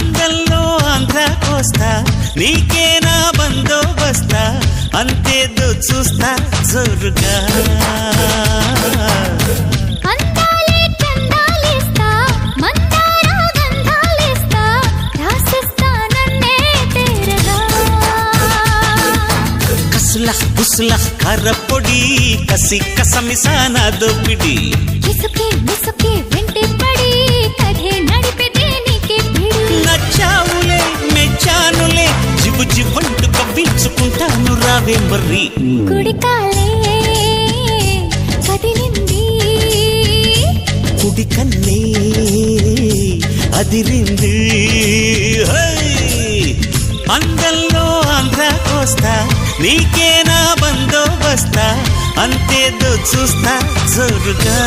అందంలో ఆంధ్ర కోస్తా నీకేనా బందోబస్తా అంతేదో చూస్తా జోరుగా అందాలే చందాలేస్తా మందార గంధాలేస్తా రాసిస్తా నన్నే తేరగా కసుల బుసుల కర్రపొడి కసి కసమిసాన దోపిడి ఇసుకే మిసుకే వెంటే పడి కథే నడిపితే నీకే పిడి నచ్చావులే మెచ్చానులే జిబు జివ్వంటూ కవ్వించుకుంటాను రావే మర్రి కుడికాలే కదిలింది కుడి కన్నే అదిరింది అందంలో ఆంధ్ర కోస్తా నీకేనా బందోబస్తా అంతేదో చూస్తా జోరుగా